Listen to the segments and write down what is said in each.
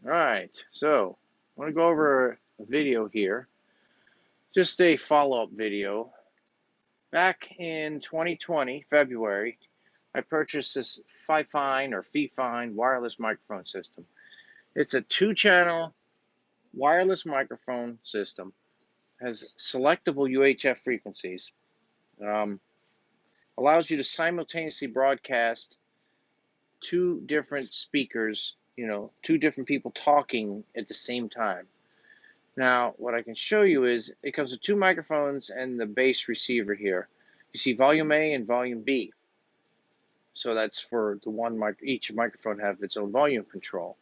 All right, so I want to go over a video here, just a follow-up video. Back in 2020, February, I purchased this Fifine Wireless Microphone System. It's a two-channel wireless microphone system, has selectable UHF frequencies, um, allows you to simultaneously broadcast two different speakers, two different people talking at the same time. Now, what I can show you is it comes with two microphones and the bass receiver here. You see volume A and volume B. So that's for the one mic. Each microphone have its own volume control.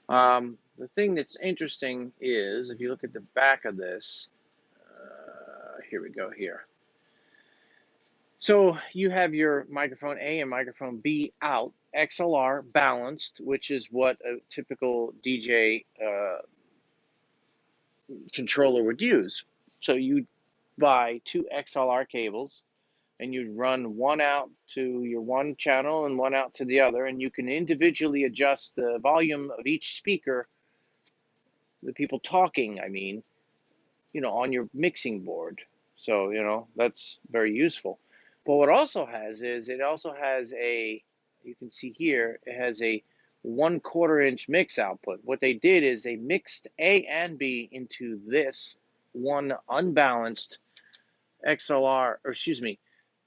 The thing that's interesting is if you look at the back of this, here we go here. So you have your microphone A and microphone B out, XLR balanced, which is what a typical DJ controller would use. So you buy two XLR cables and you'd run one out to your one channel and one out to the other, and you can individually adjust the volume of each speaker, the people talking, I mean, on your mixing board. So, that's very useful. But what also has is it also has you can see here, it has a 1/4 inch mix output. What they did is they mixed A and B into this one unbalanced XLR, or excuse me,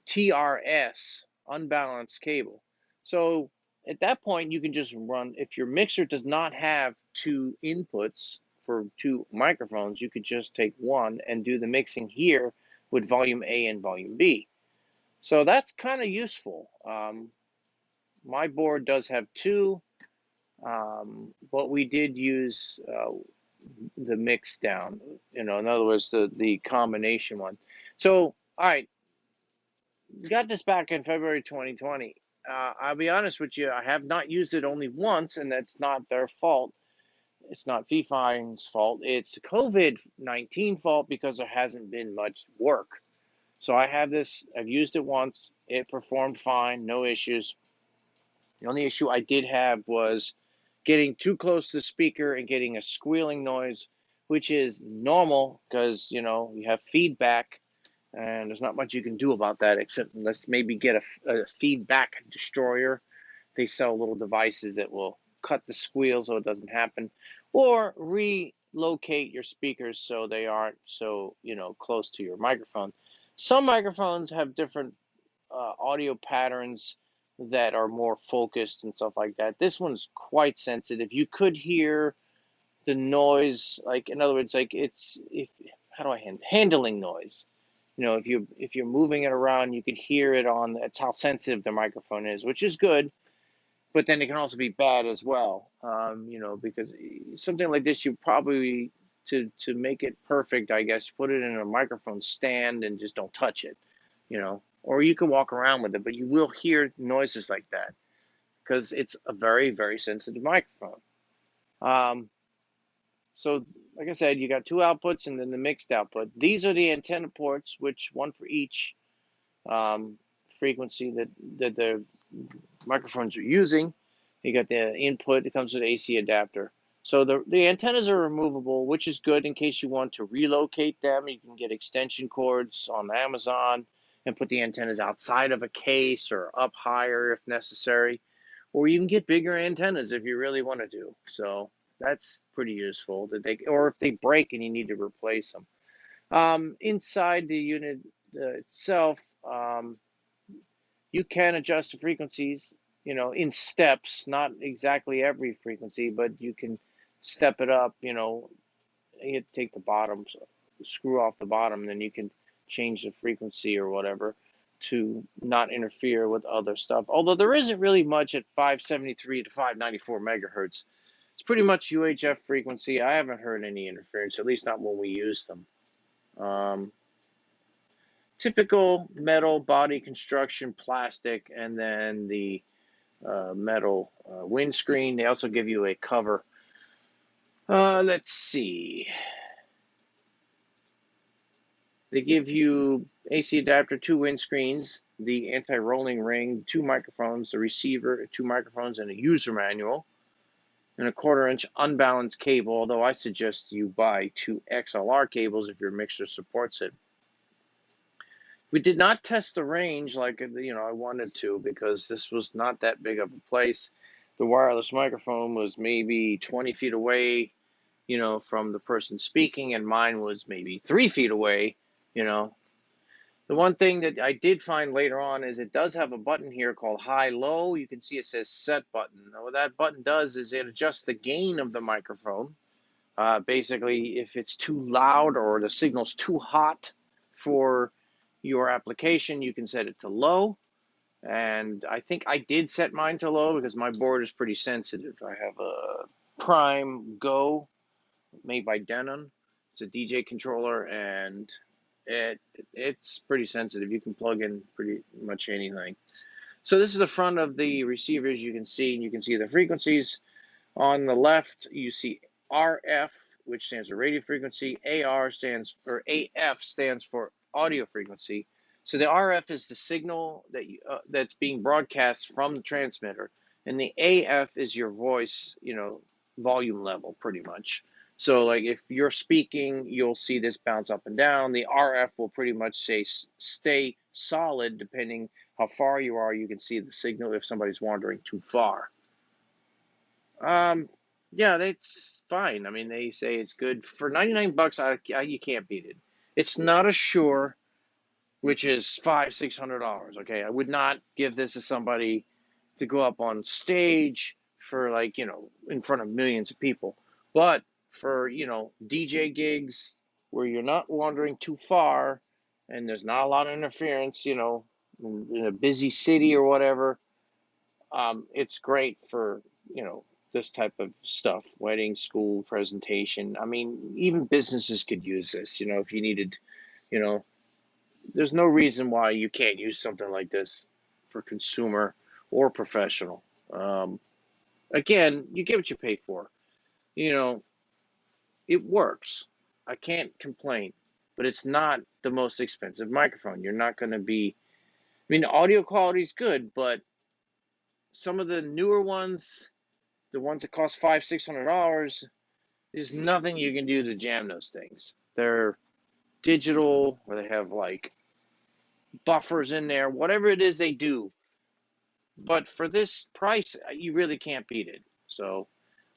TRS unbalanced cable. So at that point, you can just run, if your mixer does not have two inputs for two microphones, you could just take one and do the mixing here with volume A and volume B. So that's kind of useful. My board does have two, but we did use the mix down, in other words, the combination one. So, all right, got this back in February 2020. I'll be honest with you, I have not used it only once, and that's not their fault. It's not Fifine's fault. It's COVID-19 fault because there hasn't been much work. So I have this, I've used it once. It performed fine, no issues. The only issue I did have was getting too close to the speaker and getting a squealing noise, which is normal because, you have feedback and there's not much you can do about that except unless maybe get a feedback destroyer. They sell little devices that will cut the squeal so it doesn't happen, or relocate your speakers so they aren't so close to your microphone. Some microphones have different audio patterns that are more focused and stuff like that. This one's quite sensitive. You could hear the noise, like in other words, like how do I handling noise? If you're moving it around, you could hear it on. That's how sensitive the microphone is, which is good. But then it can also be bad as well. Because something like this, you probably to make it perfect, I guess, put it in a microphone stand and just don't touch it. Or you can walk around with it, but you will hear noises like that because it's a very, very sensitive microphone. So, like I said, you got two outputs and then the mixed output. These are the antenna ports, which one for each frequency that the microphones are using. You got the input. It comes with an AC adapter. So the antennas are removable, which is good in case you want to relocate them. You can get extension cords on Amazon and put the antennas outside of a case or up higher if necessary. Or you can get bigger antennas if you really want to do. So that's pretty useful. Or if they break and you need to replace them. Inside the unit itself, you can adjust the frequencies, in steps, not exactly every frequency, but you can step it up, you take the bottom, screw off the bottom, and then you can change the frequency or whatever to not interfere with other stuff. Although there isn't really much at 573 to 594 megahertz. It's pretty much UHF frequency. I haven't heard any interference, at least not when we use them. Typical metal body construction, plastic, and then the metal windscreen. They also give you a cover. Let's see. They give you AC adapter, two windscreens, the anti-rolling ring, two microphones, the receiver, two microphones, and a user manual. and a 1/4 inch unbalanced cable, although I suggest you buy 2 XLR cables if your mixer supports it. We did not test the range like I wanted to, because this was not that big of a place. The wireless microphone was maybe 20 feet away, from the person speaking, and mine was maybe 3 feet away, you know. The one thing that I did find later on is it does have a button here called high low. You can see it says set button. Now, what that button does is it adjusts the gain of the microphone. Basically, if it's too loud or the signal's too hot for your application, you can set it to low. And I think I did set mine to low because my board is pretty sensitive. I have a Prime Go made by Denon. It's a DJ controller, and it's pretty sensitive. You can plug in pretty much anything. So this is the front of the receivers. You can see the frequencies. On the left, you see RF, which stands for radio frequency. AF stands for audio frequency. So the RF is the signal that's being broadcast from the transmitter, and the AF is your voice, volume level, pretty much. So, like, if you're speaking, you'll see this bounce up and down. The RF will pretty much stay solid, depending how far you are. You can see the signal if somebody's wandering too far. Yeah, that's fine. I mean, they say it's good for $99. You can't beat it. It's not a Shure, which is $600. Okay, I would not give this to somebody to go up on stage for, like, in front of millions of people. But for DJ gigs where you're not wandering too far and there's not a lot of interference, in a busy city or whatever, it's great for this type of stuff, wedding, school, presentation. I mean, even businesses could use this, if you needed, you know, there's no reason why you can't use something like this for consumer or professional. Again, you get what you pay for. You know, it works. I can't complain, but it's not the most expensive microphone. You're not going to be, I mean, the audio quality is good, but some of the newer ones, the ones that cost $600, there's nothing you can do to jam those things. They're digital, or they have like buffers in there, whatever it is they do. But for this price, you really can't beat it. So,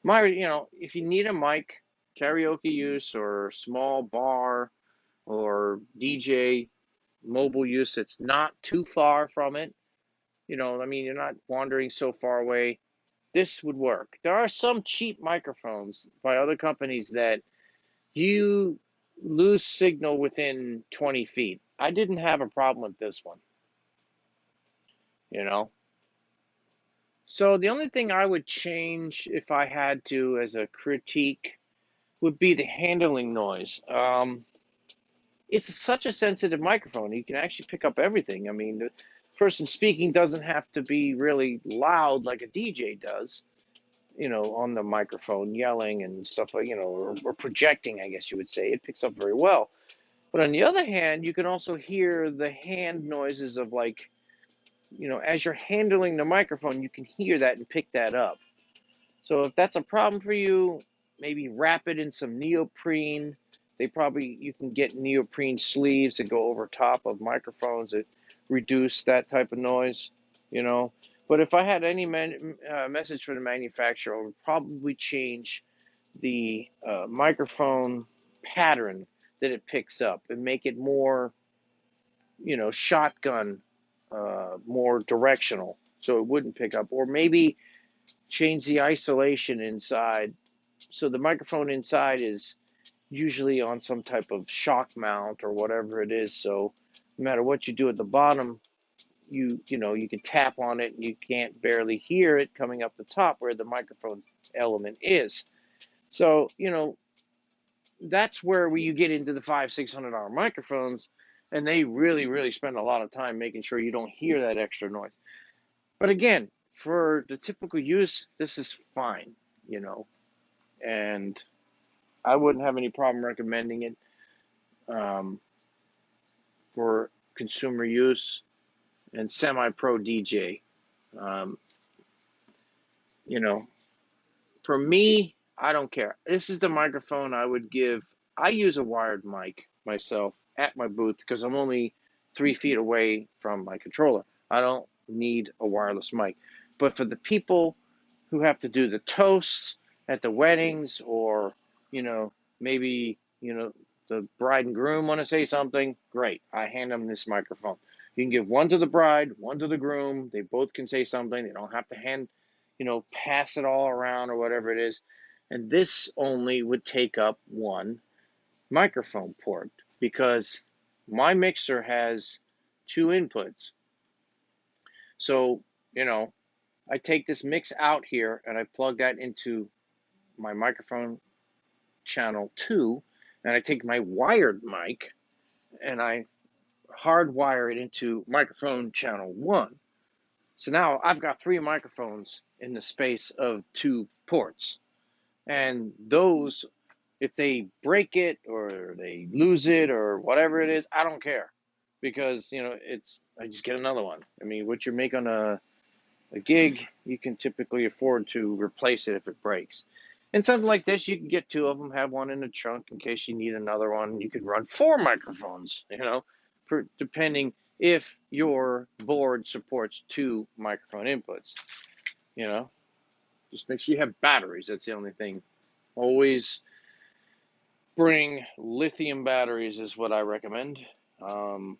if you need a mic, karaoke use or small bar or DJ mobile use, it's not too far from it. I mean, you're not wandering so far away. This would work. There are some cheap microphones by other companies that you lose signal within 20 feet. I didn't have a problem with this one, you know. So the only thing I would change if I had to as a critique would be the handling noise. It's such a sensitive microphone. You can actually pick up everything. I mean, the person speaking doesn't have to be really loud like a DJ does, on the microphone, yelling and stuff like, or projecting, I guess you would say. It picks up very well. But on the other hand, you can also hear the hand noises of, like, as you're handling the microphone, you can hear that and pick that up. So if that's a problem for you, maybe wrap it in some neoprene. You can get neoprene sleeves that go over top of microphones that reduce that type of noise, you know. But if I had any message for the manufacturer, I would probably change the microphone pattern that it picks up and make it more, shotgun, more directional, so it wouldn't pick up. Or maybe change the isolation inside, so the microphone inside is usually on some type of shock mount or whatever it is. So no matter what you do at the bottom, you can tap on it and you can't barely hear it coming up the top where the microphone element is. So that's where you get into the $600 microphones, and they really, really spend a lot of time making sure you don't hear that extra noise. But again, for the typical use, this is fine, and I wouldn't have any problem recommending it for consumer use and semi-pro DJ. Um, you know, For me, I don't care. This is the microphone I would give. I use a wired mic myself at my booth because I'm only 3 feet away from my controller. I don't need a wireless mic. But for the people who have to do the toasts at the weddings, or, maybe, the bride and groom want to say something, great. I hand them this microphone. You can give one to the bride, one to the groom. They both can say something. They don't have to pass it all around or whatever it is. And this only would take up one microphone port because my mixer has two inputs. So, I take this mix out here and I plug that into my microphone channel 2, and I take my wired mic and I hardwire it into microphone channel 1. So now I've got 3 microphones in the space of 2 ports. And those, if they break it or they lose it or whatever it is, I don't care, because I just get another one. I mean, what you make on a gig, you can typically afford to replace it if it breaks. And something like this, you can get 2 of them, have one in the trunk in case you need another one. You could run 4 microphones, depending if your board supports 2 microphone inputs. Just make sure you have batteries. That's the only thing. Always bring lithium batteries is what I recommend. Don't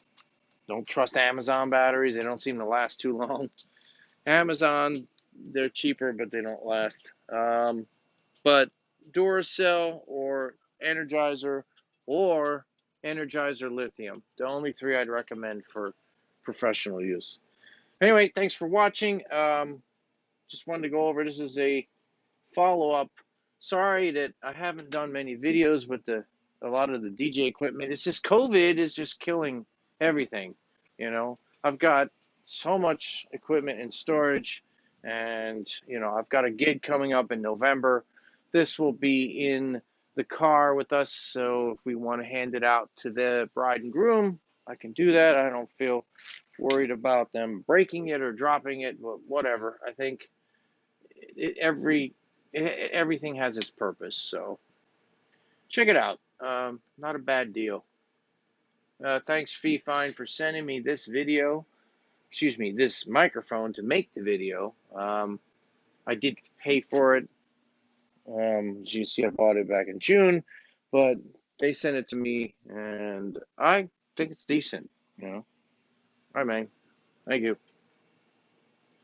trust Amazon batteries. They don't seem to last too long. Amazon, they're cheaper, but they don't last. But Duracell or Energizer lithium, the only 3 I'd recommend for professional use. Anyway, thanks for watching. Just wanted to go over, this is a follow-up. Sorry that I haven't done many videos with a lot of the DJ equipment. It's just COVID is just killing everything. I've got so much equipment in storage, and I've got a gig coming up in November. This will be in the car with us, so if we want to hand it out to the bride and groom, I can do that. I don't feel worried about them breaking it or dropping it, but whatever. I think everything has its purpose, so check it out. Not a bad deal. Thanks, Fifine, for sending me this microphone to make the video. I did pay for it. As you see, I bought it back in June, but they sent it to me, and I think it's decent. All right, man. Thank you.